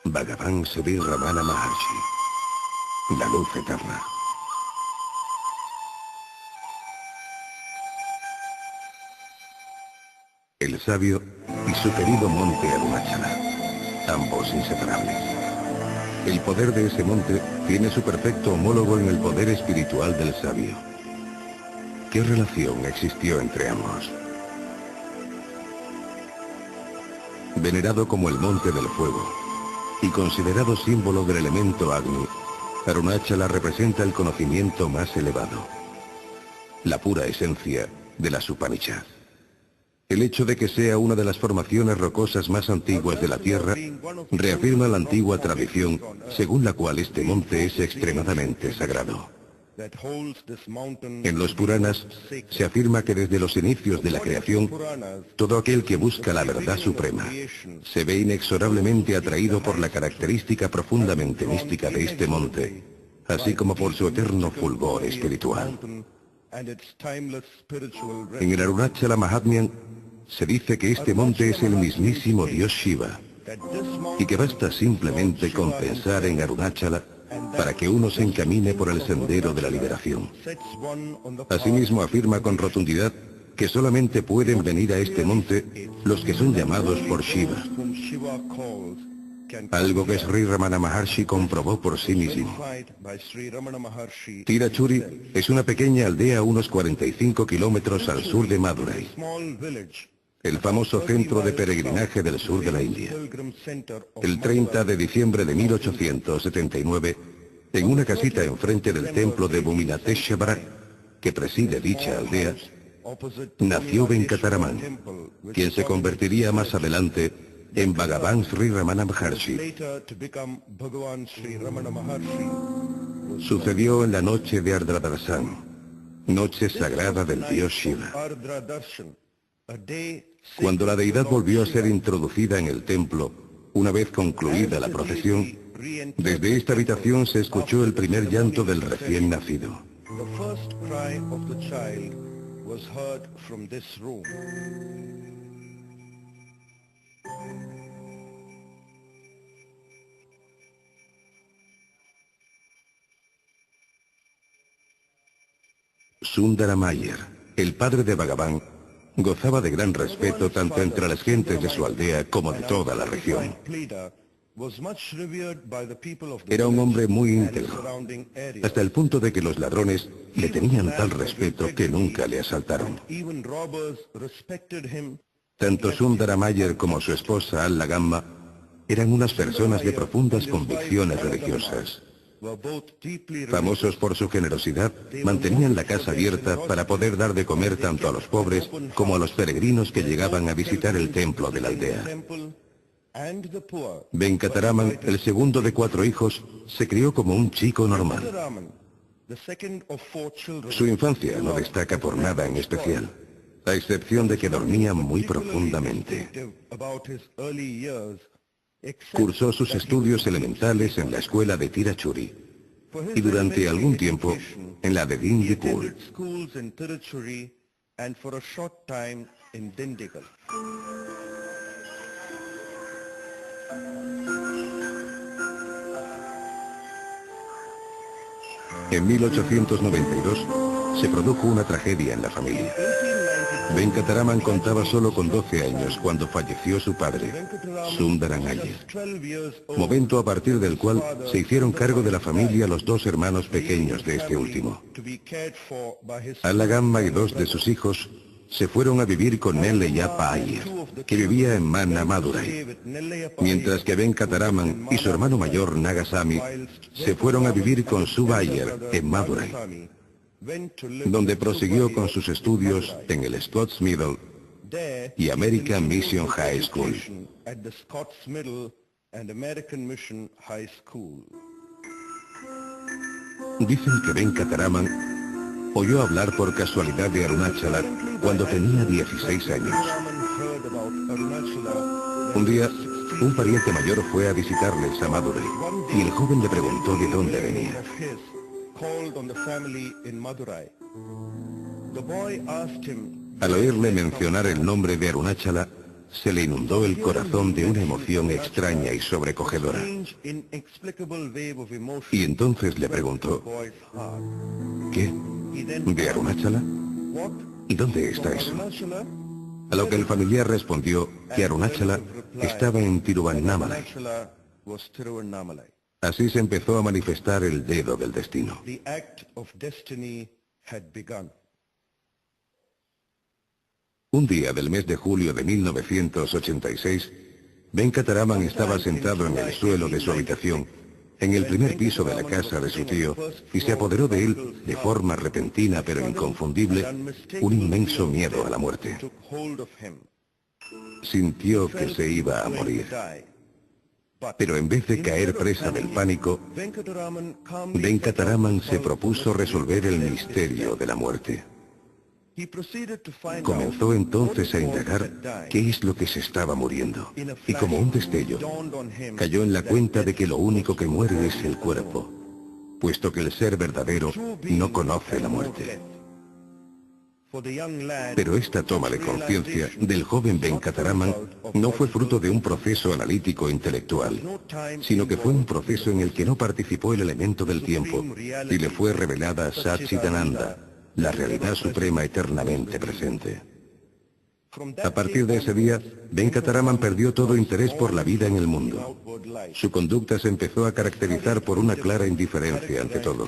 Bhagavan Sri Ramana Maharshi, la luz eterna. El sabio y su querido monte Arunachala, ambos inseparables. El poder de ese monte tiene su perfecto homólogo en el poder espiritual del sabio. ¿Qué relación existió entre ambos? Venerado como el monte del fuego y considerado símbolo del elemento Agni, Arunachala representa el conocimiento más elevado, la pura esencia de la Upanishad. El hecho de que sea una de las formaciones rocosas más antiguas de la Tierra reafirma la antigua tradición según la cual este monte es extremadamente sagrado. En los Puranas se afirma que desde los inicios de la creación, todo aquel que busca la verdad suprema se ve inexorablemente atraído por la característica profundamente mística de este monte, así como por su eterno fulgor espiritual. En el Arunachala Mahatmyan se dice que este monte es el mismísimo Dios Shiva y que basta simplemente con pensar en Arunachala para que uno se encamine por el sendero de la liberación. Asimismo afirma con rotundidad que solamente pueden venir a este monte los que son llamados por Shiva, algo que Sri Ramana Maharshi comprobó por sí mismo. Tirachuri es una pequeña aldea a unos 45 kilómetros al sur de Madurai, el famoso centro de peregrinaje del sur de la India. El 30 de diciembre de 1879, en una casita enfrente del templo de Bhuminateshvara, que preside dicha aldea, nació Venkataraman, quien se convertiría más adelante en Bhagavan Sri Ramana Maharshi. Sucedió en la noche de Ardradarshan, noche sagrada del dios Shiva. Cuando la deidad volvió a ser introducida en el templo, una vez concluida la procesión, desde esta habitación se escuchó el primer llanto del recién nacido. Sundaramayer, el padre de Bhagavan, gozaba de gran respeto tanto entre las gentes de su aldea como de toda la región. Era un hombre muy íntegro, hasta el punto de que los ladrones le tenían tal respeto que nunca le asaltaron. Tanto Sundaramayer como su esposa Alla Gamma eran unas personas de profundas convicciones religiosas. Famosos por su generosidad, mantenían la casa abierta para poder dar de comer tanto a los pobres como a los peregrinos que llegaban a visitar el templo de la aldea. Venkataraman, el segundo de 4 hijos, se crió como un chico normal. Su infancia no destaca por nada en especial, a excepción de que dormía muy profundamente. Cursó sus estudios elementales en la escuela de Tirachuri y durante algún tiempo en la de Dindigul. En 1892 se produjo una tragedia en la familia. Venkataraman contaba solo con 12 años cuando falleció su padre, Sundaramayer, momento a partir del cual se hicieron cargo de la familia los 2 hermanos pequeños de este último. Alla Gamma y 2 de sus hijos se fueron a vivir con Nelleyappa Iyer, que vivía en Manna Madurai, mientras que Venkataraman y su hermano mayor Nagasami se fueron a vivir con Subba Iyer en Madurai, donde prosiguió con sus estudios en el Scots Middle y American Mission High School. Dicen que Venkataraman oyó hablar por casualidad de Arunachala cuando tenía 16 años. Un día, un pariente mayor fue a visitarles a Madurai y el joven le preguntó de dónde venía. Al oírle mencionar el nombre de Arunachala, se le inundó el corazón de una emoción extraña y sobrecogedora. Y entonces le preguntó, ¿qué? ¿De Arunachala? ¿Y dónde está eso? A lo que el familiar respondió que Arunachala estaba en Tiruvannamalai. Así se empezó a manifestar el dedo del destino. Un día del mes de julio de 1986, Venkataraman estaba sentado en el suelo de su habitación, en el primer piso de la casa de su tío, y se apoderó de él, de forma repentina pero inconfundible, un inmenso miedo a la muerte. Sintió que se iba a morir. Pero en vez de caer presa del pánico, Venkataraman se propuso resolver el misterio de la muerte. Comenzó entonces a indagar qué es lo que se estaba muriendo, y como un destello, cayó en la cuenta de que lo único que muere es el cuerpo, puesto que el ser verdadero no conoce la muerte. Pero esta toma de conciencia del joven Venkataraman no fue fruto de un proceso analítico intelectual, sino que fue un proceso en el que no participó el elemento del tiempo y le fue revelada Satchidananda, la realidad suprema eternamente presente. A partir de ese día, Venkataraman perdió todo interés por la vida en el mundo. Su conducta se empezó a caracterizar por una clara indiferencia ante todo.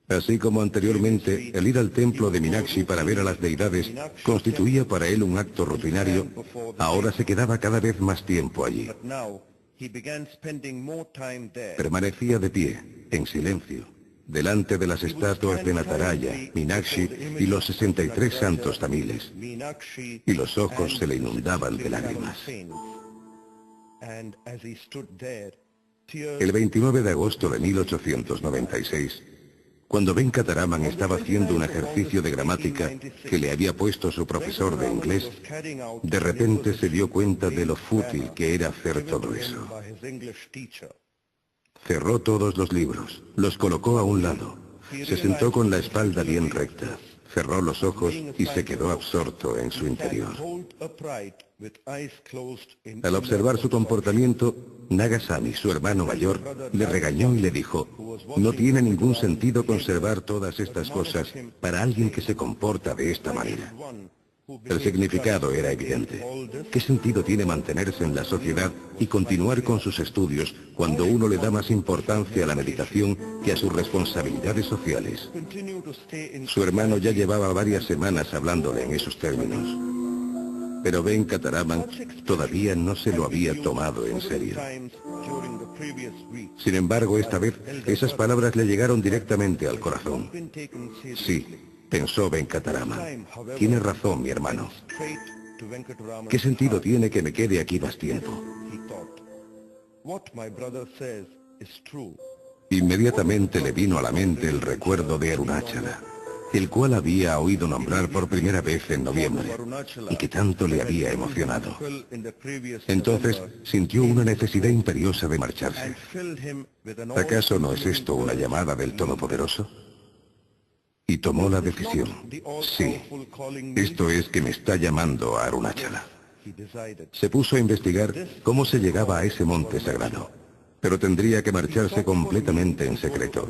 Así como anteriormente, el ir al templo de Meenakshi para ver a las deidades constituía para él un acto rutinario, ahora se quedaba cada vez más tiempo allí. Permanecía de pie, en silencio, delante de las estatuas de Nataraya, Meenakshi y los 63 santos tamiles, y los ojos se le inundaban de lágrimas. El 29 de agosto de 1896, cuando Venkataraman estaba haciendo un ejercicio de gramática que le había puesto su profesor de inglés, de repente se dio cuenta de lo fútil que era hacer todo eso. Cerró todos los libros, los colocó a un lado, se sentó con la espalda bien recta, cerró los ojos y se quedó absorto en su interior. Al observar su comportamiento, Nagasami, su hermano mayor, le regañó y le dijo, no tiene ningún sentido conservar todas estas cosas para alguien que se comporta de esta manera. El significado era evidente. ¿Qué sentido tiene mantenerse en la sociedad y continuar con sus estudios cuando uno le da más importancia a la meditación que a sus responsabilidades sociales? Su hermano ya llevaba varias semanas hablándole en esos términos. Pero Venkataraman todavía no se lo había tomado en serio. Sin embargo, esta vez, esas palabras le llegaron directamente al corazón. Sí, pensó Venkataraman, tiene razón mi hermano. ¿Qué sentido tiene que me quede aquí más tiempo? Inmediatamente le vino a la mente el recuerdo de Arunachala, el cual había oído nombrar por primera vez en noviembre, y que tanto le había emocionado. Entonces sintió una necesidad imperiosa de marcharse. ¿Acaso no es esto una llamada del Todopoderoso? Y tomó la decisión. Sí, esto es que me está llamando a Arunachala. Se puso a investigar cómo se llegaba a ese monte sagrado. Pero tendría que marcharse completamente en secreto,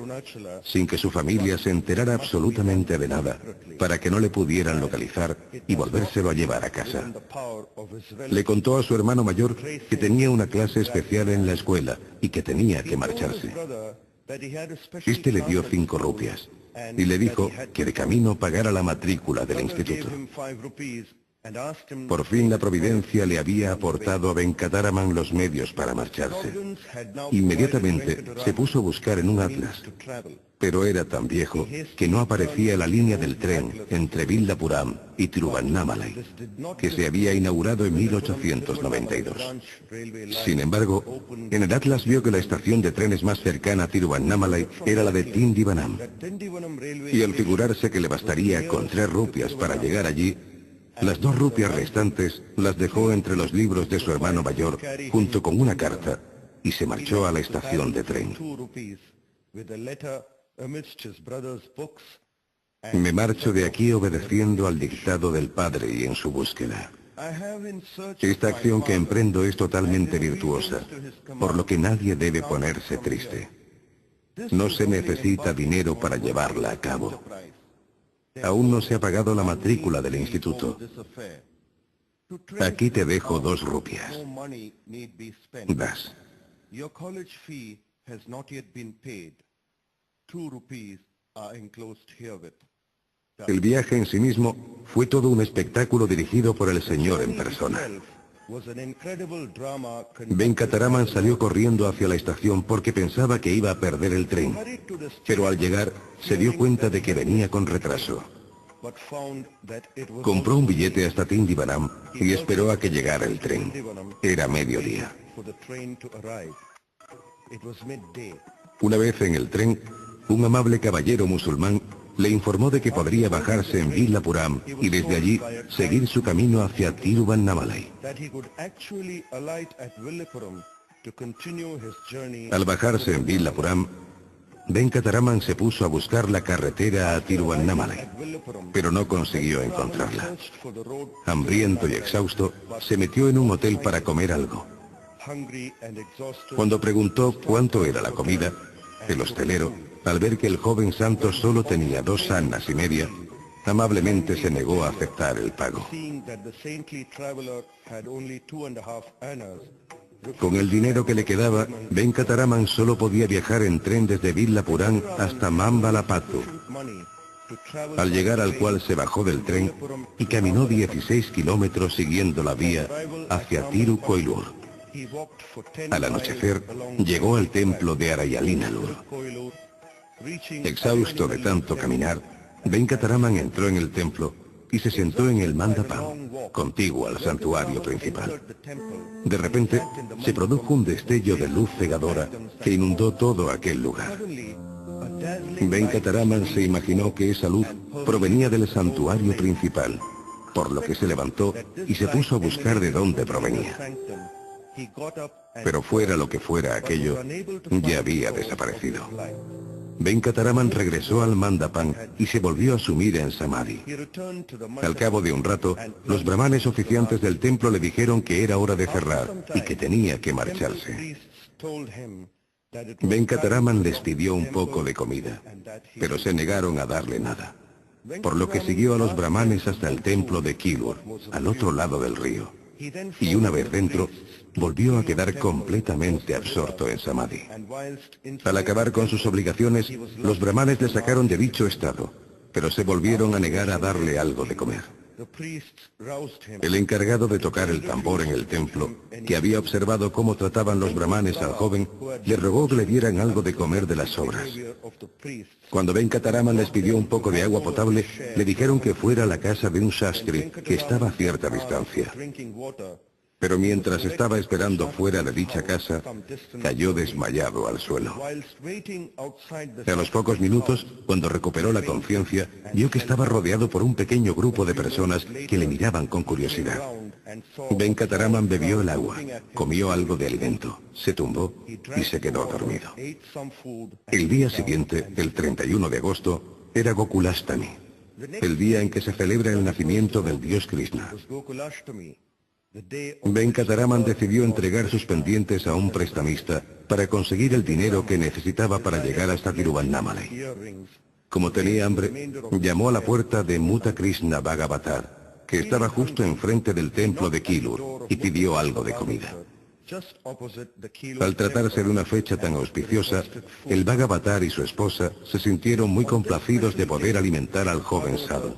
sin que su familia se enterara absolutamente de nada, para que no le pudieran localizar y volvérselo a llevar a casa. Le contó a su hermano mayor que tenía una clase especial en la escuela y que tenía que marcharse. Este le dio 5 rupias y le dijo que de camino pagara la matrícula del instituto. Por fin la providencia le había aportado a Venkataraman los medios para marcharse. Inmediatamente se puso a buscar en un atlas, pero era tan viejo que no aparecía la línea del tren entre Villapuram y Tiruvannamalai, que se había inaugurado en 1892. Sin embargo, en el atlas vio que la estación de trenes más cercana a Tiruvannamalai era la de Tindivanam, y al figurarse que le bastaría con 3 rupias para llegar allí, las 2 rupias restantes las dejó entre los libros de su hermano mayor, junto con una carta, y se marchó a la estación de tren. Me marcho de aquí obedeciendo al dictado del padre y en su búsqueda. Esta acción que emprendo es totalmente virtuosa, por lo que nadie debe ponerse triste. No se necesita dinero para llevarla a cabo. Aún no se ha pagado la matrícula del instituto. Aquí te dejo 2 rupias. Das. Your college fee has not yet been paid. 2 rupees are enclosed herewith. El viaje en sí mismo fue todo un espectáculo dirigido por el Señor en persona. Venkataraman salió corriendo hacia la estación porque pensaba que iba a perder el tren, pero al llegar se dio cuenta de que venía con retraso. Compró un billete hasta Tindivanam y esperó a que llegara el tren. Era mediodía. Una vez en el tren, un amable caballero musulmán le informó de que podría bajarse en Villapuram y desde allí seguir su camino hacia Tiruvannamalai. Al bajarse en Villapuram, Venkataraman se puso a buscar la carretera a Tiruvannamalai, pero no consiguió encontrarla. Hambriento y exhausto, se metió en un hotel para comer algo. Cuando preguntó cuánto era la comida, el hostelero, al ver que el joven santo solo tenía 2 annas y media, amablemente se negó a aceptar el pago. Con el dinero que le quedaba, Venkataraman solo podía viajar en tren desde Villapuram hasta Mambalapattu, al llegar al cual se bajó del tren y caminó 16 kilómetros siguiendo la vía hacia Tirukoilur. Al anochecer, llegó al templo de Arayalinalur. Exhausto de tanto caminar, Venkataraman entró en el templo y se sentó en el mandapam, contiguo al santuario principal. De repente, se produjo un destello de luz cegadora que inundó todo aquel lugar. Venkataraman se imaginó que esa luz provenía del santuario principal, por lo que se levantó y se puso a buscar de dónde provenía. Pero fuera lo que fuera aquello, ya había desaparecido. Venkataraman regresó al mandapam y se volvió a sumir en samadhi. Al cabo de un rato, los brahmanes oficiantes del templo le dijeron que era hora de cerrar y que tenía que marcharse. Venkataraman les pidió un poco de comida, pero se negaron a darle nada, por lo que siguió a los brahmanes hasta el templo de Kilur, al otro lado del río. Y una vez dentro, volvió a quedar completamente absorto en samadhi. Al acabar con sus obligaciones, los brahmanes le sacaron de dicho estado, pero se volvieron a negar a darle algo de comer. El encargado de tocar el tambor en el templo, que había observado cómo trataban los brahmanes al joven, le rogó que le dieran algo de comer de las sobras. Cuando Venkataraman les pidió un poco de agua potable, le dijeron que fuera a la casa de un shastri que estaba a cierta distancia. Pero mientras estaba esperando fuera de dicha casa, cayó desmayado al suelo. A los pocos minutos, cuando recuperó la conciencia, vio que estaba rodeado por un pequeño grupo de personas que le miraban con curiosidad. Venkataraman bebió el agua, comió algo de alimento, se tumbó y se quedó dormido. El día siguiente, el 31 de agosto, era Gokulashtami, el día en que se celebra el nacimiento del dios Krishna. Venkataraman decidió entregar sus pendientes a un prestamista para conseguir el dinero que necesitaba para llegar hasta Tiruvannamalai. Como tenía hambre, llamó a la puerta de Muta Krishna Bhagavatar, que estaba justo enfrente del templo de Kilur, y pidió algo de comida. Al tratarse de una fecha tan auspiciosa, el Bhagavatar y su esposa se sintieron muy complacidos de poder alimentar al joven sadhu.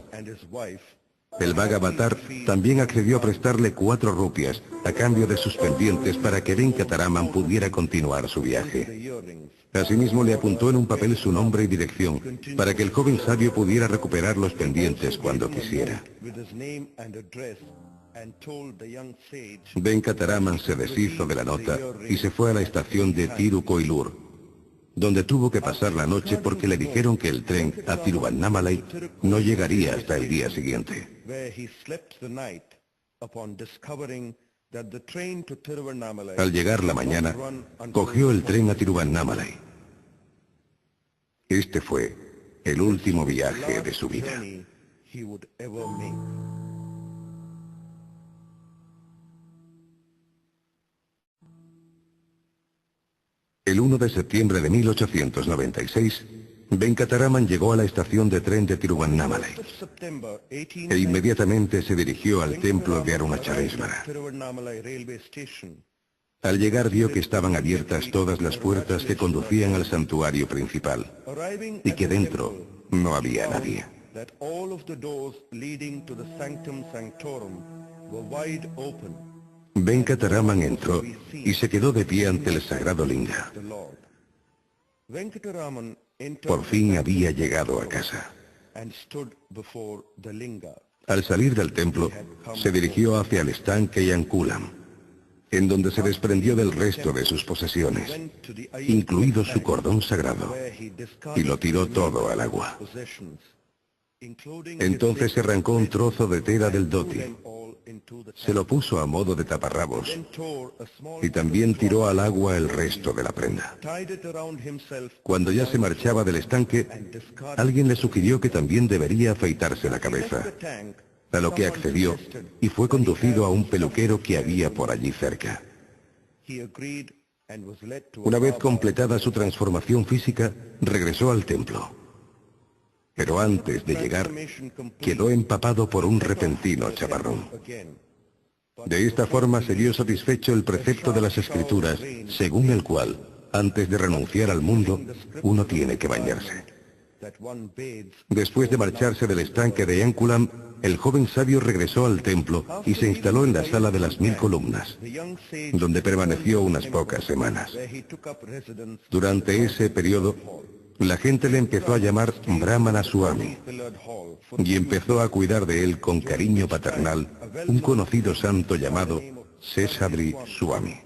El Bhagavatar también accedió a prestarle 4 rupias a cambio de sus pendientes para que Venkataraman pudiera continuar su viaje. Asimismo le apuntó en un papel su nombre y dirección para que el joven sabio pudiera recuperar los pendientes cuando quisiera. Venkataraman se deshizo de la nota y se fue a la estación de Tirukoilur, donde tuvo que pasar la noche porque le dijeron que el tren a Tiruvannamalai no llegaría hasta el día siguiente. Al llegar la mañana, cogió el tren a Tiruvannamalai. Este fue el último viaje de su vida. El 1 de septiembre de 1896, Venkataraman llegó a la estación de tren de Tiruvannamalai e inmediatamente se dirigió al templo de Arunachalesvara. Al llegar vio que estaban abiertas todas las puertas que conducían al santuario principal y que dentro no había nadie. Venkataraman entró y se quedó de pie ante el sagrado linga. Por fin había llegado a casa. Al salir del templo, se dirigió hacia el estanque Yankulam, en donde se desprendió del resto de sus posesiones, incluido su cordón sagrado, y lo tiró todo al agua. Entonces se arrancó un trozo de tela del dhoti, se lo puso a modo de taparrabos y también tiró al agua el resto de la prenda. Cuando ya se marchaba del estanque, alguien le sugirió que también debería afeitarse la cabeza, a lo que accedió y fue conducido a un peluquero que había por allí cerca. Una vez completada su transformación física, regresó al templo. Pero antes de llegar, quedó empapado por un repentino chaparrón. De esta forma se vio satisfecho el precepto de las Escrituras, según el cual, antes de renunciar al mundo, uno tiene que bañarse. Después de marcharse del estanque de Yankulam, el joven sabio regresó al templo y se instaló en la sala de las 1000 columnas, donde permaneció unas pocas semanas. Durante ese periodo, la gente le empezó a llamar Brahmana Swami y empezó a cuidar de él con cariño paternal un conocido santo llamado Seshadri Swami.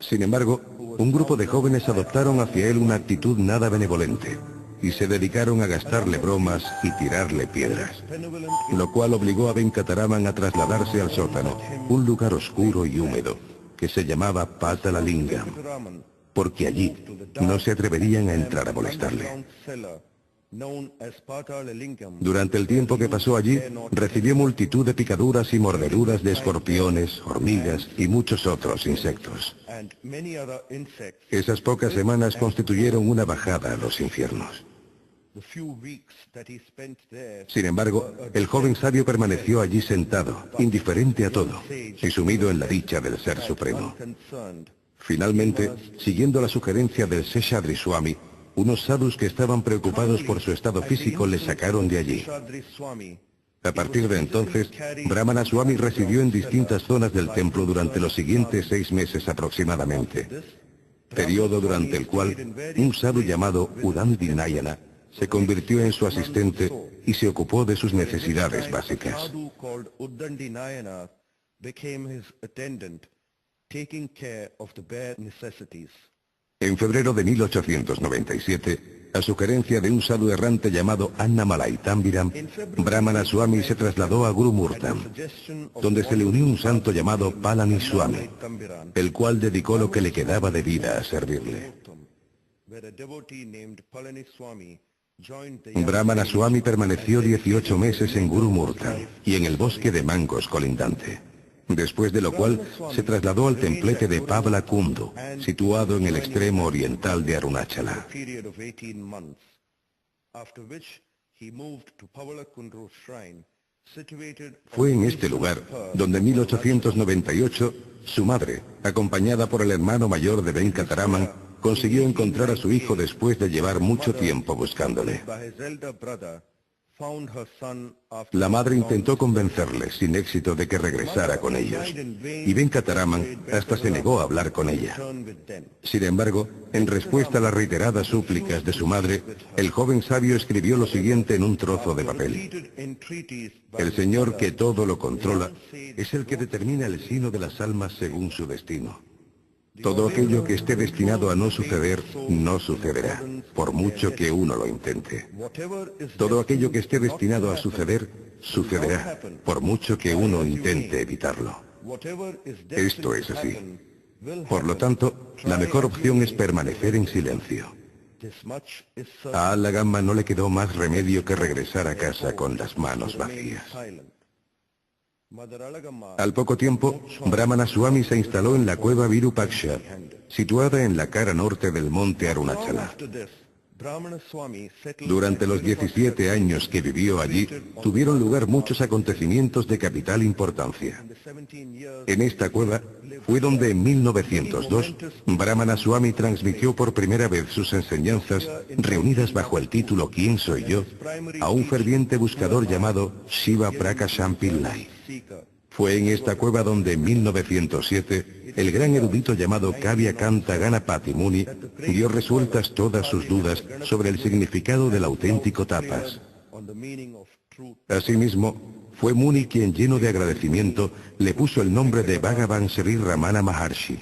Sin embargo, un grupo de jóvenes adoptaron hacia él una actitud nada benevolente y se dedicaron a gastarle bromas y tirarle piedras, lo cual obligó a Venkataraman a trasladarse al sótano, un lugar oscuro y húmedo, que se llamaba Patala Lingam, porque allí no se atreverían a entrar a molestarle. Durante el tiempo que pasó allí, recibió multitud de picaduras y mordeduras de escorpiones, hormigas y muchos otros insectos. Esas pocas semanas constituyeron una bajada a los infiernos. Sin embargo, el joven sabio permaneció allí sentado, indiferente a todo, y sumido en la dicha del Ser Supremo. Finalmente, siguiendo la sugerencia del Seshadri Swami, unos sadhus que estaban preocupados por su estado físico le sacaron de allí. A partir de entonces, Brahmana Swami residió en distintas zonas del templo durante los siguientes 6 meses aproximadamente, periodo durante el cual un sadhu llamado Udandinayana se convirtió en su asistente y se ocupó de sus necesidades básicas. En febrero de 1897, a sugerencia de un sadhu errante llamado Annamalai Tambiram, Brahmana Swami se trasladó a Gurumurtam, donde se le unió un santo llamado Palani Swami, el cual dedicó lo que le quedaba de vida a servirle. Brahmana Swami permaneció 18 meses en Gurumurtam y en el bosque de mangos colindante, después de lo cual se trasladó al templete de Pavla Kundu, situado en el extremo oriental de Arunachala. Fue en este lugar donde en 1898 su madre, acompañada por el hermano mayor de Venkataraman, consiguió encontrar a su hijo después de llevar mucho tiempo buscándole. La madre intentó convencerle sin éxito de que regresara con ellos, y Venkataraman hasta se negó a hablar con ella. Sin embargo, en respuesta a las reiteradas súplicas de su madre, el joven sabio escribió lo siguiente en un trozo de papel: el Señor que todo lo controla es el que determina el sino de las almas según su destino. Todo aquello que esté destinado a no suceder, no sucederá, por mucho que uno lo intente. Todo aquello que esté destinado a suceder, sucederá, por mucho que uno intente evitarlo. Esto es así. Por lo tanto, la mejor opción es permanecer en silencio. A Alagama no le quedó más remedio que regresar a casa con las manos vacías. Al poco tiempo, Brahmana Swami se instaló en la cueva Virupaksha, situada en la cara norte del monte Arunachala. Durante los 17 años que vivió allí, tuvieron lugar muchos acontecimientos de capital importancia. En esta cueva fue donde en 1902 Brahmana Swami transmitió por primera vez sus enseñanzas, reunidas bajo el título ¿Quién soy yo?, a un ferviente buscador llamado Shiva Prakasham Pillai. Fue en esta cueva donde en 1907 el gran erudito llamado Kavya Kanta Ganapati Muni dio resueltas todas sus dudas sobre el significado del auténtico tapas. Asimismo, fue Muni quien, lleno de agradecimiento, le puso el nombre de Bhagavan Sri Ramana Maharshi.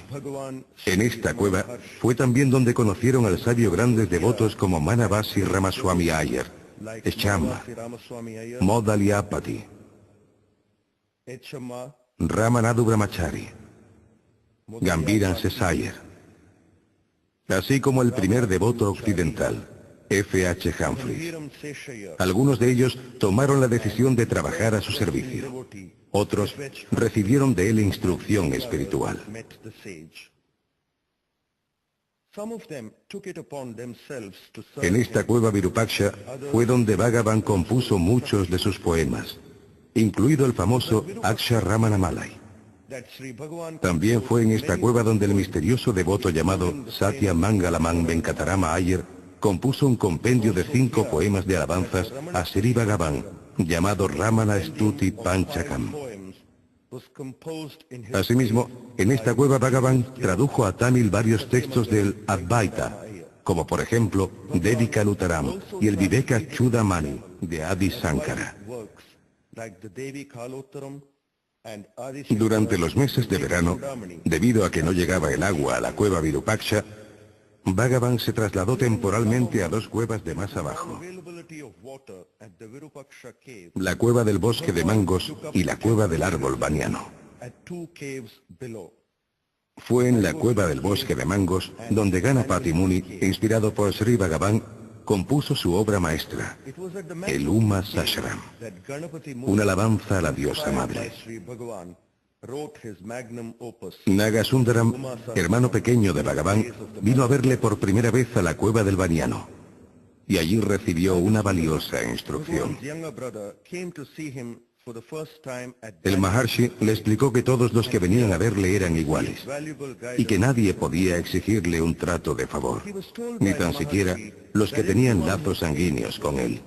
En esta cueva fue también donde conocieron al sabio grandes devotos como Manavasi Ramaswamy Iyer, Echama, Modaliapati, Ramanadu Brahmachari, Gambiran Sesayer, así como el primer devoto occidental, F.H. Humphreys. Algunos de ellos tomaron la decisión de trabajar a su servicio. Otros recibieron de él instrucción espiritual. En esta cueva Virupaksha fue donde Bhagavan compuso muchos de sus poemas, incluido el famoso Aksha Ramanamalai. También fue en esta cueva donde el misterioso devoto llamado Satya Mangalaman Venkatarama Iyer compuso un compendio de 5 poemas de alabanzas a Sri Bhagavan, llamado Ramana Stuti Panchakam. Asimismo, en esta cueva Bhagavan tradujo a Tamil varios textos del Advaita, como por ejemplo Devi Kalutaram y el Viveka Chudamani de Adi Sankara. Durante los meses de verano, debido a que no llegaba el agua a la cueva Virupaksha, Bhagavan se trasladó temporalmente a 2 cuevas de más abajo, la cueva del bosque de mangos y la cueva del árbol baniano. Fue en la cueva del bosque de mangos donde Ganapati Muni, inspirado por Sri Bhagavan, compuso su obra maestra, el Uma Sashram, una alabanza a la diosa madre. Nagasundaram, hermano pequeño de Bhagavan, vino a verle por primera vez a la cueva del Baniano, y allí recibió una valiosa instrucción. El Maharshi le explicó que todos los que venían a verle eran iguales, y que nadie podía exigirle un trato de favor, ni tan siquiera los que tenían lazos sanguíneos con él.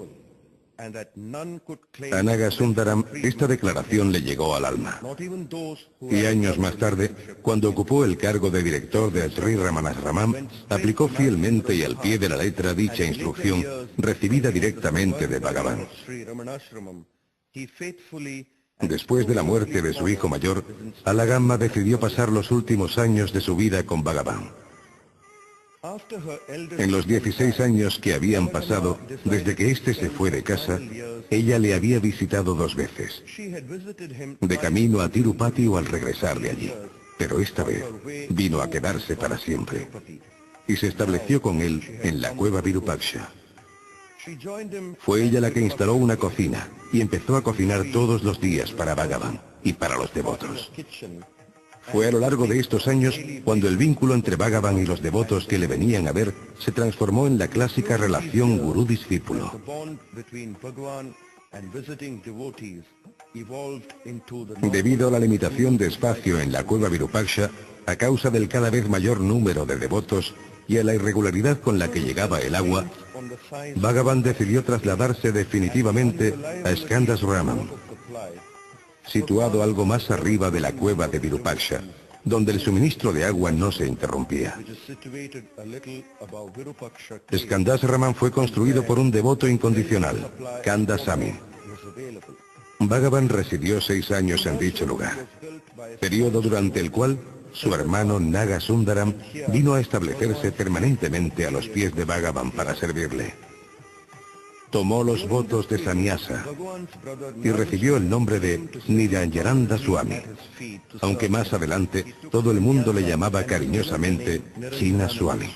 A Nagasundaram esta declaración le llegó al alma. Y años más tarde, cuando ocupó el cargo de director de Sri Ramanashramam, aplicó fielmente y al pie de la letra dicha instrucción recibida directamente de Bhagavan. Después de la muerte de su hijo mayor, Alagamma decidió pasar los últimos años de su vida con Bhagavan. En los 16 años que habían pasado desde que éste se fue de casa, ella le había visitado 2 veces, de camino a Tirupati o al regresar de allí, pero esta vez vino a quedarse para siempre, y se estableció con él en la cueva Virupaksha. Fue ella la que instaló una cocina y empezó a cocinar todos los días para Bhagavan y para los devotos. Fue a lo largo de estos años cuando el vínculo entre Bhagavan y los devotos que le venían a ver se transformó en la clásica relación gurú-discípulo. Debido a la limitación de espacio en la cueva Virupaksha, a causa del cada vez mayor número de devotos y a la irregularidad con la que llegaba el agua, Bhagavan decidió trasladarse definitivamente a Skandasramam, situado algo más arriba de la cueva de Virupaksha, donde el suministro de agua no se interrumpía. Skandasramam fue construido por un devoto incondicional, Kandasamy. Bhagavan residió 6 años en dicho lugar, periodo durante el cual su hermano Nagasundaram vino a establecerse permanentemente a los pies de Bhagavan para servirle. Tomó los votos de sannyasa y recibió el nombre de Niranjananda Swami, aunque más adelante todo el mundo le llamaba cariñosamente China Swami.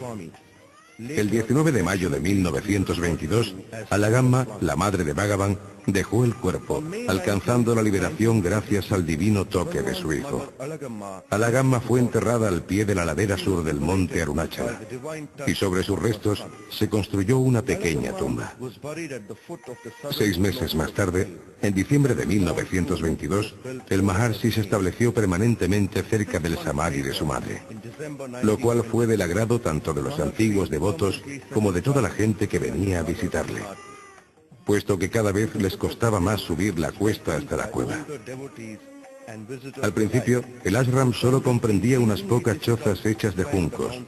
El 19 de mayo de 1922, Alagamma, la madre de Bhagavan, dejó el cuerpo, alcanzando la liberación gracias al divino toque de su hijo. Alagamma fue enterrada al pie de la ladera sur del monte Arunachala, y sobre sus restos se construyó una pequeña tumba. 6 meses más tarde, en diciembre de 1922, el Maharshi se estableció permanentemente cerca del samadhi de su madre, lo cual fue del agrado tanto de los antiguos devotos como de toda la gente que venía a visitarle, puesto que cada vez les costaba más subir la cuesta hasta la cueva. Al principio, el ashram solo comprendía unas pocas chozas hechas de juncos,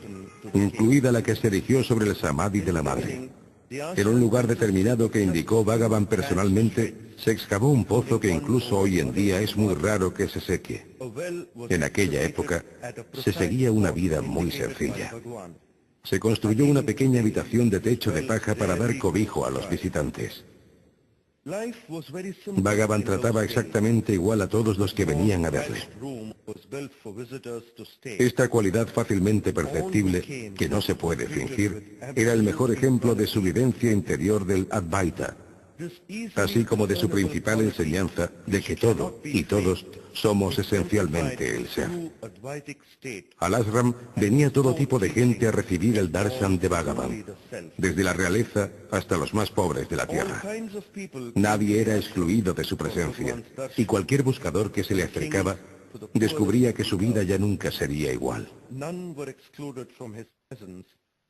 incluida la que se erigió sobre el samadhi de la madre. En un lugar determinado que indicó Bhagavan personalmente, se excavó un pozo que incluso hoy en día es muy raro que se seque. En aquella época, se seguía una vida muy sencilla. Se construyó una pequeña habitación de techo de paja para dar cobijo a los visitantes. Bhagavan trataba exactamente igual a todos los que venían a verle. Esta cualidad fácilmente perceptible, que no se puede fingir, era el mejor ejemplo de su vivencia interior del Advaita, así como de su principal enseñanza de que todo y todos somos esencialmente el ser. Al ashram venía todo tipo de gente a recibir el darshan de Bhagavan, desde la realeza hasta los más pobres de la tierra. Nadie era excluido de su presencia, y cualquier buscador que se le acercaba descubría que su vida ya nunca sería igual.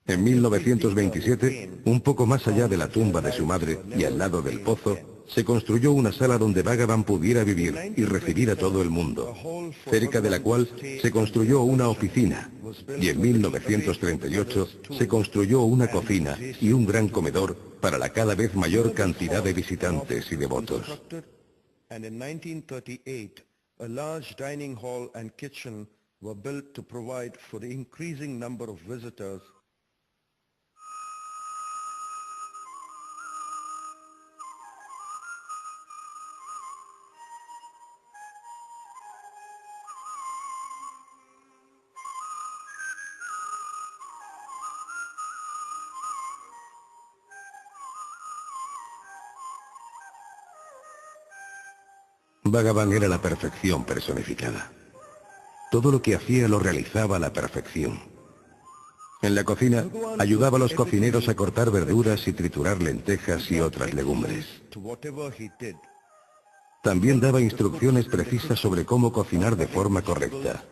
En 1927, un poco más allá de la tumba de su madre y al lado del pozo, se construyó una sala donde Bhagavan pudiera vivir y recibir a todo el mundo, cerca de la cual se construyó una oficina, y en 1938 se construyó una cocina y un gran comedor para la cada vez mayor cantidad de visitantes y devotos. A large dining hall and kitchen were built to provide for the increasing number of visitors. Bhagavan era la perfección personificada. Todo lo que hacía lo realizaba a la perfección. En la cocina, ayudaba a los cocineros a cortar verduras y triturar lentejas y otras legumbres. También daba instrucciones precisas sobre cómo cocinar de forma correcta,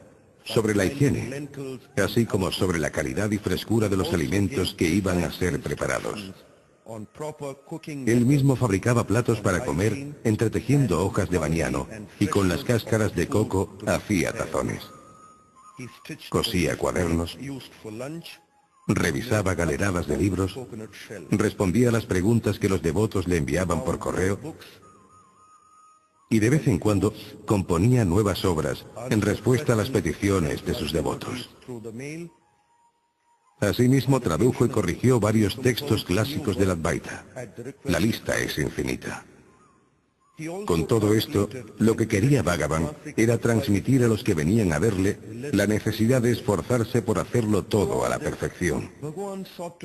sobre la higiene, así como sobre la calidad y frescura de los alimentos que iban a ser preparados. Él mismo fabricaba platos para comer, entretejiendo hojas de baniano, y con las cáscaras de coco hacía tazones. Cosía cuadernos, revisaba galeradas de libros, respondía a las preguntas que los devotos le enviaban por correo, y de vez en cuando componía nuevas obras en respuesta a las peticiones de sus devotos. Asimismo, tradujo y corrigió varios textos clásicos del Advaita. La lista es infinita. Con todo esto, lo que quería Bhagavan era transmitir a los que venían a verle la necesidad de esforzarse por hacerlo todo a la perfección,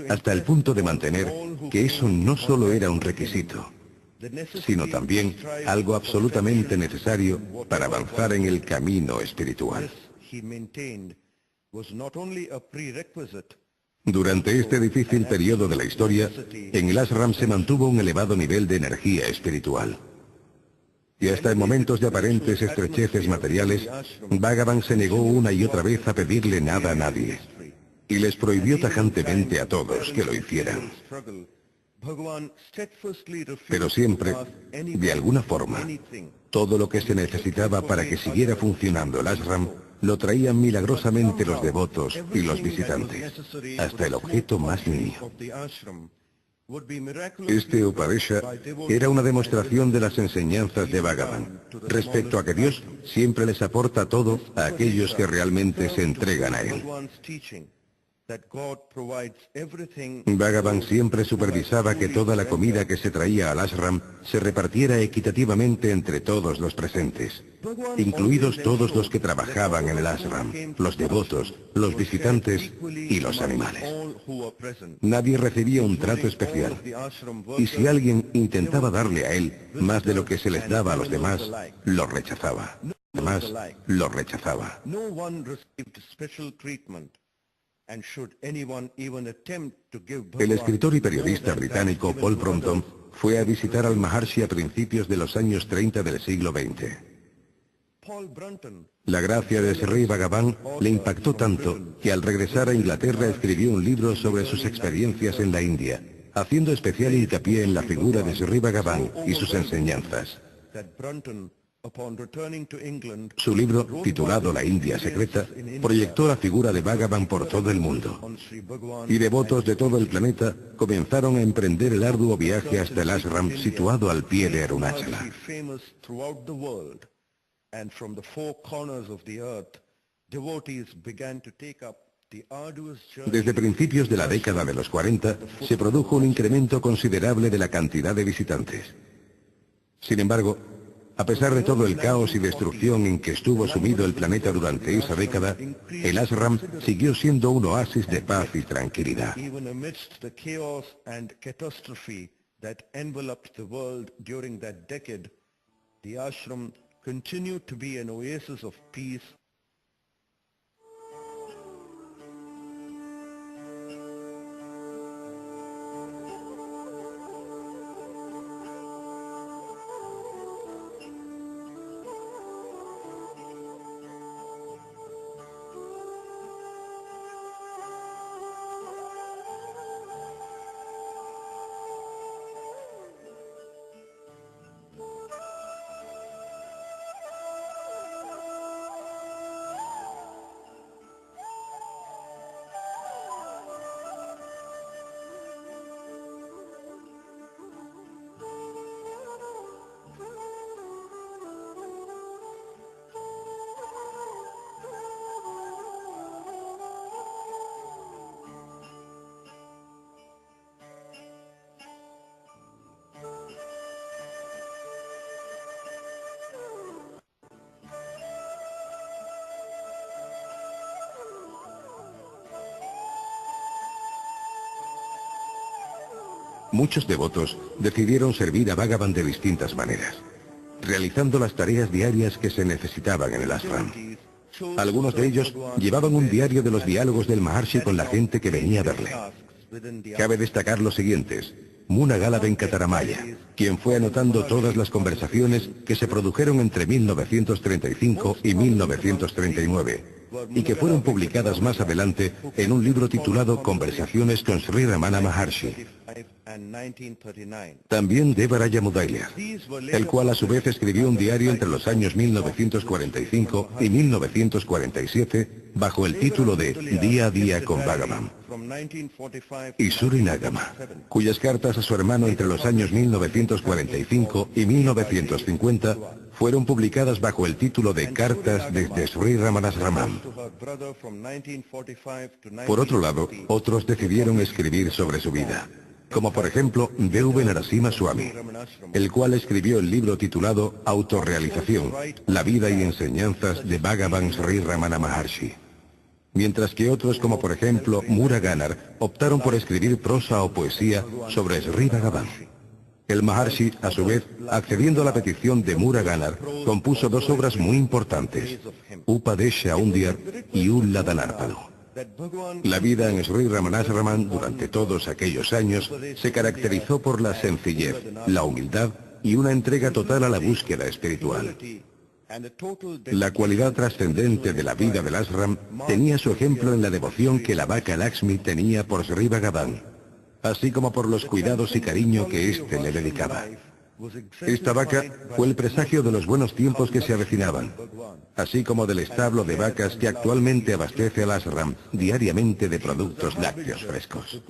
hasta el punto de mantener que eso no solo era un requisito, sino también algo absolutamente necesario para avanzar en el camino espiritual. Durante este difícil periodo de la historia, en el ashram se mantuvo un elevado nivel de energía espiritual. Y hasta en momentos de aparentes estrecheces materiales, Bhagavan se negó una y otra vez a pedirle nada a nadie, y les prohibió tajantemente a todos que lo hicieran. Pero siempre, de alguna forma, todo lo que se necesitaba para que siguiera funcionando el ashram, lo traían milagrosamente los devotos y los visitantes, hasta el objeto más niño. Este Upadesha era una demostración de las enseñanzas de Bhagavan, respecto a que Dios siempre les aporta todo a aquellos que realmente se entregan a Él. that God provides everything. Bhagavan siempre supervisaba que toda la comida que se traía al ashram se repartiera equitativamente entre todos los presentes, incluidos todos los que trabajaban en el ashram, los devotos, los visitantes y los animales. Nadie recibía un trato especial, y si alguien intentaba darle a él más de lo que se les daba a los demás, lo rechazaba. Además, lo rechazaba. No one received special treatment. And should anyone even attempt to give El escritor y periodista británico Paul Brompton fue a visitar al Maharshi a principios de los años 30 del siglo XX. La gracia de Sri Bhagavan le impactó tanto que al regresar a Inglaterra escribió un libro sobre sus experiencias en la India, haciendo especial hincapié en la figura de Sri Bhagavan y sus enseñanzas. Su libro, titulado La India Secreta, proyectó la figura de Bhagavan por todo el mundo. Y devotos de todo el planeta comenzaron a emprender el arduo viaje hasta el ashram situado al pie de Arunachala. Desde principios de la década de los 40, se produjo un incremento considerable de la cantidad de visitantes. Sin embargo, a pesar de todo el caos y destrucción en que estuvo sumido el planeta durante esa década, el ashram siguió siendo un oasis de paz y tranquilidad. Muchos devotos decidieron servir a Bhagavan de distintas maneras, realizando las tareas diarias que se necesitaban en el ashram. Algunos de ellos llevaban un diario de los diálogos del Maharshi con la gente que venía a verle. Cabe destacar los siguientes: Munagala Venkataramaya, quien fue anotando todas las conversaciones que se produjeron entre 1935 y 1939, y que fueron publicadas más adelante en un libro titulado Conversaciones con Sri Ramana Maharshi. También Devaraya Mudalya, el cual a su vez escribió un diario entre los años 1945 y 1947 bajo el título de Día a Día con Bhagavan. Y Surinagama, cuyas cartas a su hermano entre los años 1945 y 1950 fueron publicadas bajo el título de Cartas desde Sri Ramanasraman. Por otro lado, otros decidieron escribir sobre su vida, como por ejemplo D.V. Narasimha Swami, el cual escribió el libro titulado Autorrealización, la vida y enseñanzas de Bhagavan Sri Ramana Maharshi. Mientras que otros, como por ejemplo Muraganar, optaron por escribir prosa o poesía sobre Sri Bhagavan. El Maharshi, a su vez, accediendo a la petición de Muraganar, compuso dos obras muy importantes, Upadesha Undiyar y Ulladanarpadu. La vida en Sri Ramanasraman durante todos aquellos años se caracterizó por la sencillez, la humildad y una entrega total a la búsqueda espiritual. La cualidad trascendente de la vida del ashram tenía su ejemplo en la devoción que la vaca Lakshmi tenía por Sri Bhagavan, así como por los cuidados y cariño que éste le dedicaba. Esta vaca fue el presagio de los buenos tiempos que se avecinaban, así como del establo de vacas que actualmente abastece al ashram diariamente de productos lácteos frescos.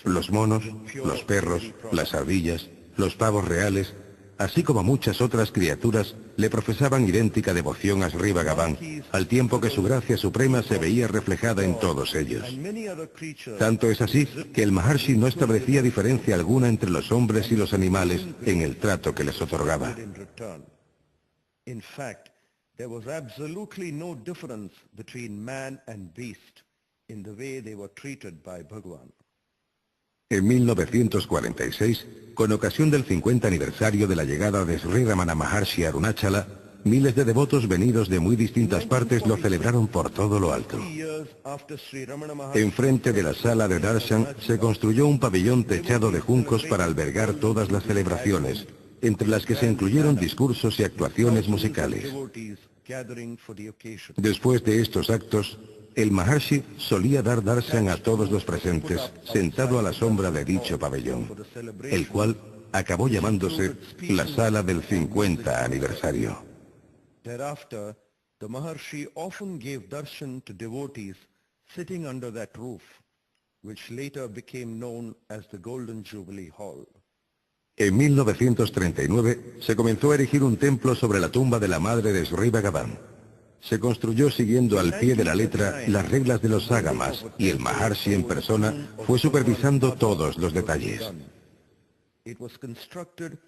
Los monos, los perros, las ardillas, los pavos reales, así como muchas otras criaturas, le profesaban idéntica devoción a Sri Bhagavan, al tiempo que su gracia suprema se veía reflejada en todos ellos. Tanto es así que el Maharshi no establecía diferencia alguna entre los hombres y los animales en el trato que les otorgaba. In fact, there was absolutely no difference between man and beast in the way they were treated by Bhagavan. En 1946, con ocasión del 50 aniversario de la llegada de Sri Ramana Maharshi a Arunachala, miles de devotos venidos de muy distintas partes lo celebraron por todo lo alto. Enfrente de la sala de darshan se construyó un pabellón techado de juncos para albergar todas las celebraciones, entre las que se incluyeron discursos y actuaciones musicales. Después de estos actos, el Maharshi solía dar darshan a todos los presentes, sentado a la sombra de dicho pabellón, el cual acabó llamándose la Sala del 50 Aniversario. Thereafter, the Maharshi often gave darshan to devotees sitting under that roof, which later became known as the Golden Jubilee Hall. En 1939 se comenzó a erigir un templo sobre la tumba de la madre de Sri Bhagavan. Se construyó siguiendo al pie de la letra las reglas de los ágamas y el Maharshi en persona fue supervisando todos los detalles.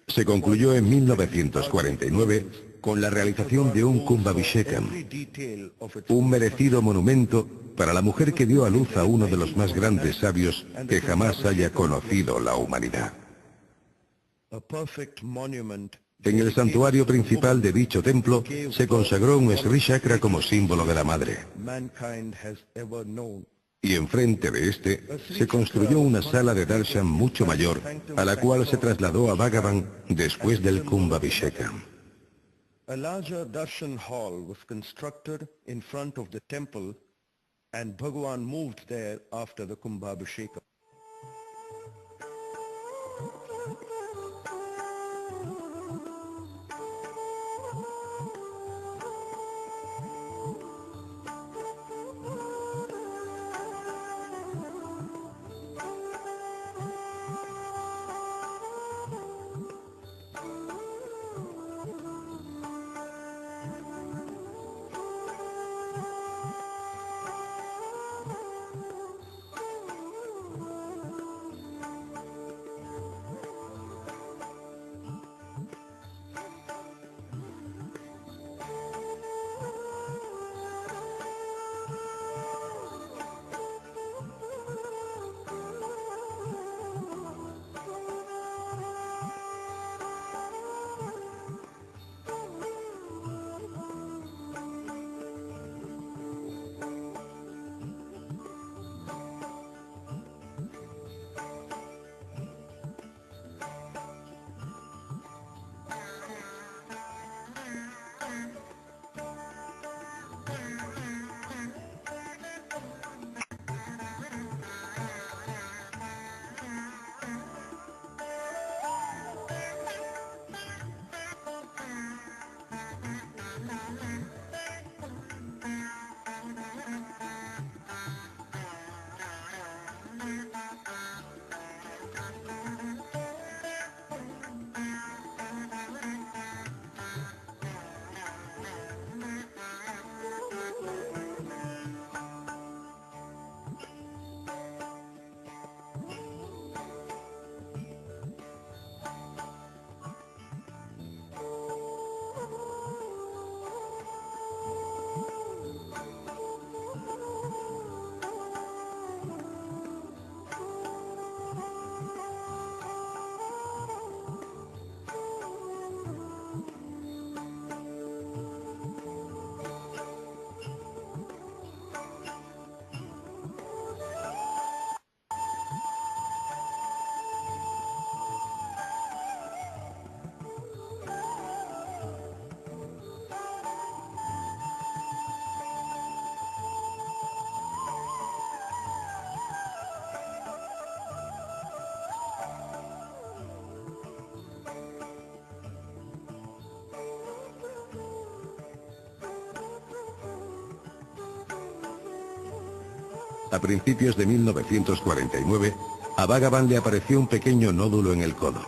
Se concluyó en 1949 con la realización de un Kumbhabhishekam, un merecido monumento para la mujer que dio a luz a uno de los más grandes sabios que jamás haya conocido la humanidad. En el santuario principal de dicho templo se consagró un Sri Chakra como símbolo de la madre. Y enfrente de este se construyó una sala de darshan mucho mayor, a la cual se trasladó a Bhagavan después del Kumbhabhishekam. A larger darshan hall was constructed in front of the temple and Bhagavan moved there after the Kumbhabhishekam. A principios de 1949, a Bhagavan le apareció un pequeño nódulo en el codo.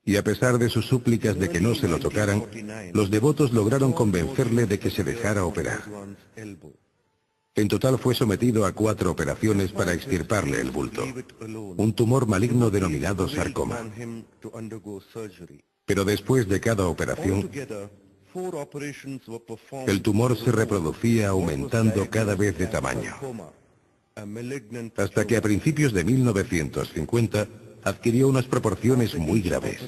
Y a pesar de sus súplicas de que no se lo tocaran, los devotos lograron convencerle de que se dejara operar. En total fue sometido a 4 operaciones para extirparle el bulto, un tumor maligno denominado sarcoma. Pero después de cada operación, el tumor se reproducía aumentando cada vez de tamaño, hasta que a principios de 1950 adquirió unas proporciones muy graves.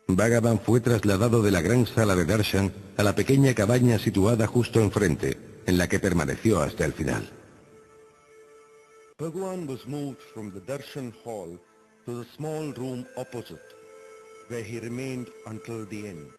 Bhagavan fue trasladado de la gran sala de darshan a la pequeña cabaña situada justo enfrente, en la que permaneció hasta el final. Bhagavan was moved from the darshan hall to the small room opposite, where he remained until the end.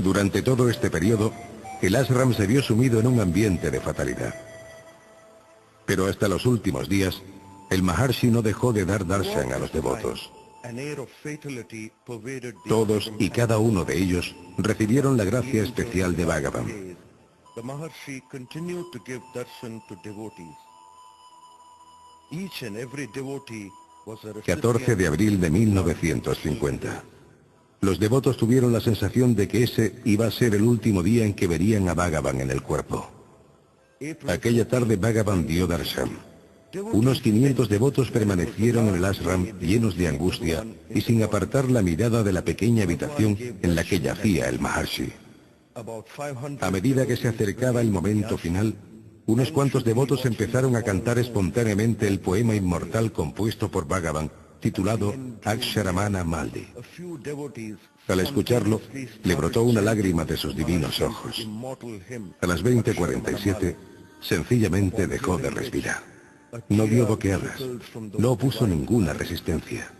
Durante todo este periodo, el ashram se vio sumido en un ambiente de fatalidad. Pero hasta los últimos días, el Maharshi no dejó de dar darshan a los devotos. Todos y cada uno de ellos recibieron la gracia especial de Bhagavan. 14 de abril de 1950. Los devotos tuvieron la sensación de que ese iba a ser el último día en que verían a Bhagavan en el cuerpo. Aquella tarde Bhagavan dio darshan. Unos 500 devotos permanecieron en el ashram llenos de angustia y sin apartar la mirada de la pequeña habitación en la que yacía el Maharshi. A medida que se acercaba el momento final, unos cuantos devotos empezaron a cantar espontáneamente el poema inmortal compuesto por Bhagavan, titulado Aksharamana Maldi. Al escucharlo, le brotó una lágrima de sus divinos ojos. A las 20:47, sencillamente dejó de respirar. No dio boqueadas, no opuso ninguna resistencia.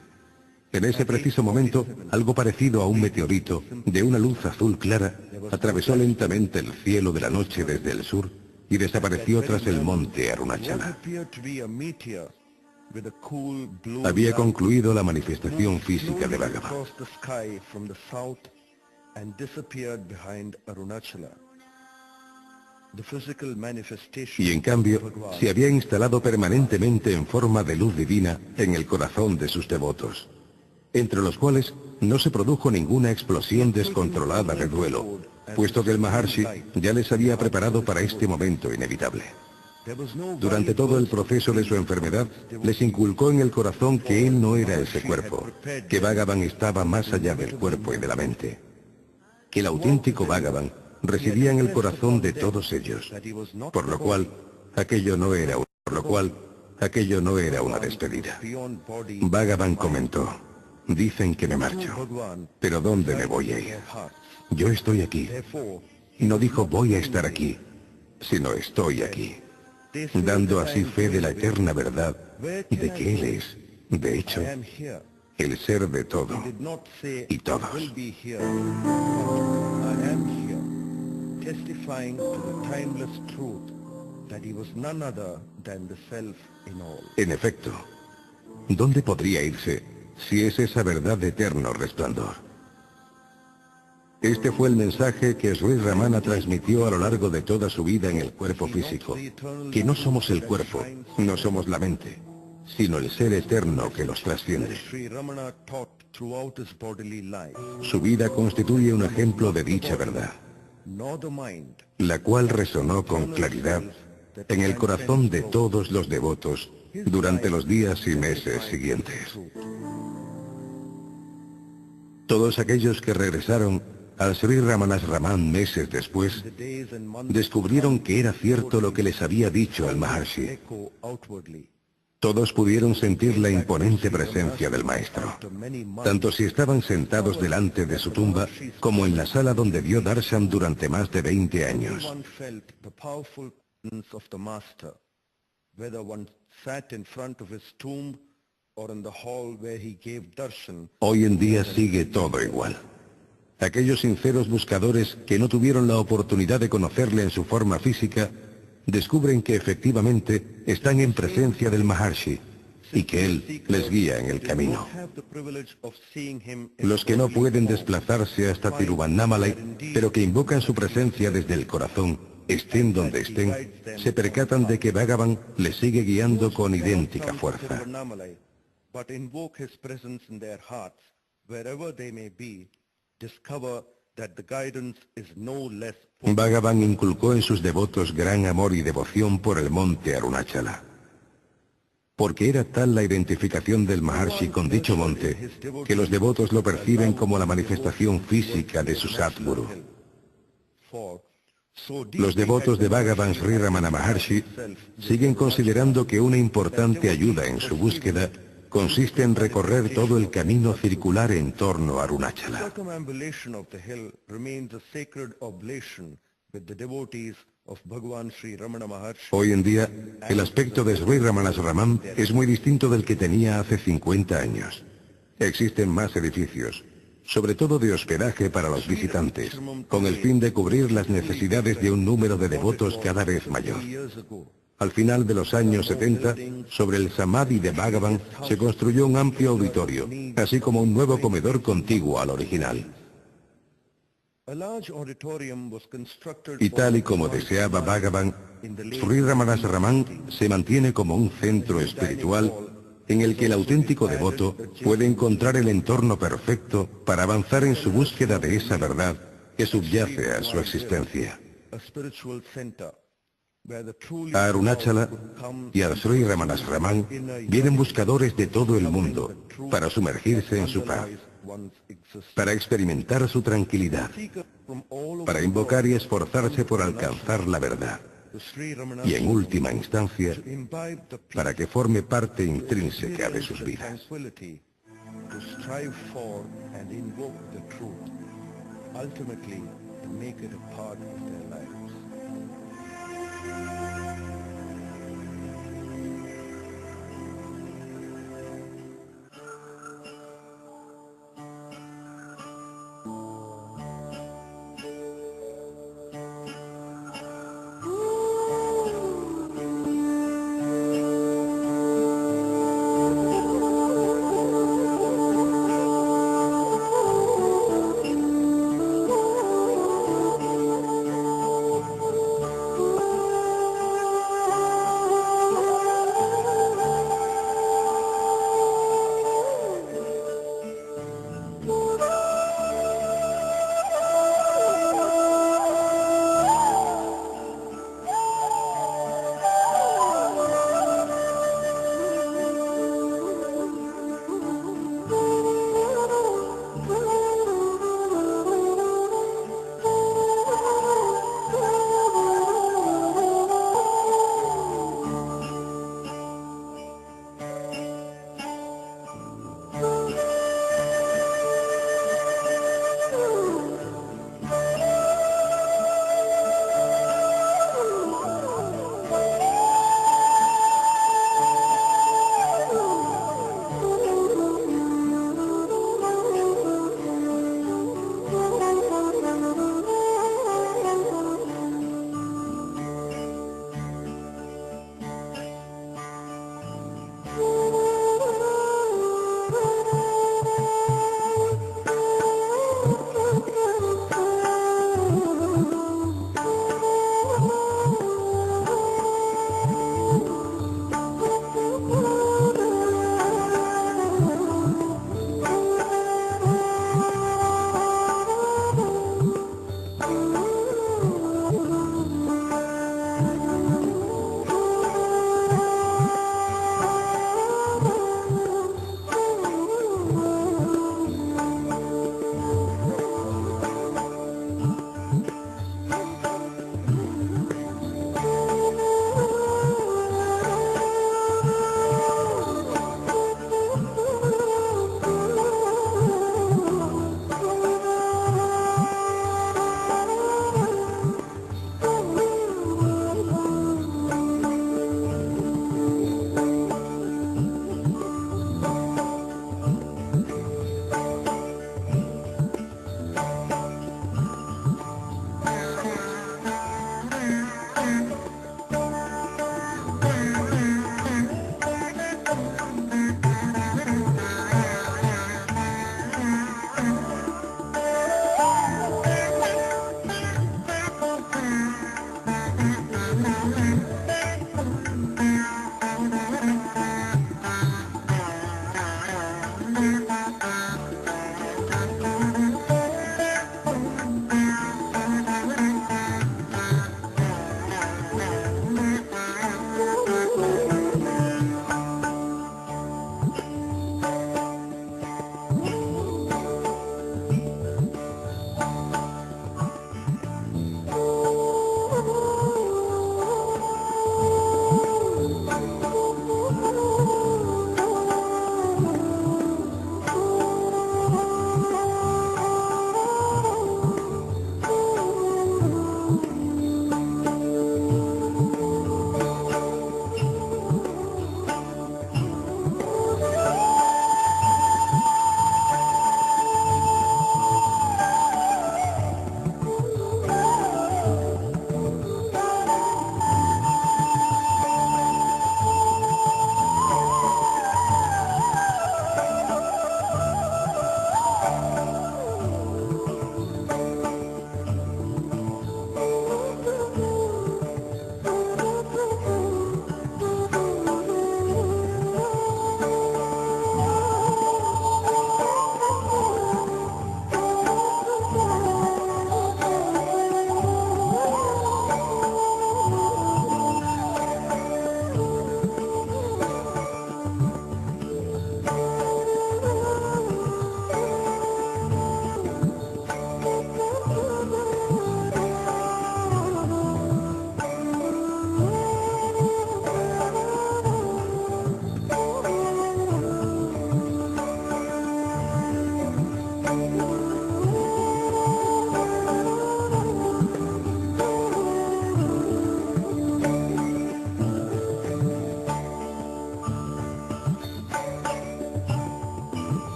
En ese preciso momento, algo parecido a un meteorito, de una luz azul clara, atravesó lentamente el cielo de la noche desde el sur y desapareció tras el monte Arunachala. Había concluido la manifestación física de Bhagavan. the physical manifestation y en of cambio Bhagwan se había instalado permanentemente en forma de luz divina en el corazón de sus devotos, entre los cuales no se produjo ninguna explosión descontrolada de duelo, puesto que el Maharshi ya les había preparado para este momento inevitable. Durante todo el proceso de su enfermedad, les inculcó en el corazón que él no era ese cuerpo, que Bhagavan estaba más allá del cuerpo y de la mente, que el auténtico Bhagavan residía en el corazón de todos ellos, por lo cual aquello no era una despedida. Bhagavan comentó: dicen que me marcho, pero ¿dónde me voy a ir? Yo estoy aquí. Y no dijo voy a estar aquí, sino estoy aquí, dando así fe de la eterna verdad de que Él es, de hecho, el ser de todo y todos. Testifying to the timeless truth that he was none other than the self in all. En efecto, ¿dónde podría irse si es esa verdad de eterno resplandor? Este fue el mensaje que Sri Ramana transmitió a lo largo de toda su vida en el cuerpo físico, que no somos el cuerpo, no somos la mente, sino el ser eterno que los trasciende. Sri Ramana taught throughout his bodily life, Su vida constituye un ejemplo de dicha verdad, nor the mind, la cual resonó con claridad en el corazón de todos los devotos durante los días y meses siguientes. Todos aquellos que regresaron al Sri Ramanasraman meses después the days and months descubrieron que era cierto lo que les había dicho el Maharshi. echo outwardly. Todos pudieron sentir la imponente presencia del maestro, tanto si estaban sentados delante de su tumba como en la sala donde dio darshan durante más de 20 años. One felt the powerful presence of the master, whether one sat in front of his tomb or in the hall where he gave darshan. Hoy en día sigue todo igual. Aquellos sinceros buscadores que no tuvieron la oportunidad de conocerle en su forma física, descubren que efectivamente están en presencia del Maharshi y que él les guía en el camino. Los que no pueden desplazarse hasta Tiruvannamalai, pero que invocan su presencia desde el corazón, estén donde estén, se percatan de que Bhagavan les sigue guiando con idéntica fuerza. But invoke his presence in their hearts, wherever they may be, discover that the guidance is no less potent. Bhagavan inculcó en sus devotos gran amor y devoción por el monte Arunachala. Porque era tal la identificación del Maharshi con dicho monte, que los devotos lo perciben como la manifestación física de su Satguru. Los devotos de Bhagavan Sri Ramana Maharshi siguen considerando que una importante ayuda en su búsqueda consiste en recorrer todo el camino circular en torno a Arunachala. Circumambulation of the hill remains a sacred oblation with the devotees of Bhagavan Sri Ramana Maharshi. Hoy en día, el aspecto de Sri Ramanasraman es muy distinto del que tenía hace 50 años. Existen más edificios, sobre todo de hospedaje para los visitantes, con el fin de cubrir las necesidades de un número de devotos cada vez mayor. Al final de los años 70, sobre el Samadhi de Bhagavan se construyó un amplio auditorio, así como un nuevo comedor contiguo al original. Y tal y como deseaba Bhagavan, Sri Ramanasraman se mantiene como un centro espiritual en el que el auténtico devoto puede encontrar el entorno perfecto para avanzar en su búsqueda de esa verdad que subyace a su existencia. A Arunachala y a Sri Ramanasraman vienen buscadores de todo el mundo para sumergirse en su paz, para experimentar su tranquilidad, para invocar y esforzarse por alcanzar la verdad, y en última instancia, para que forme parte intrínseca de sus vidas. day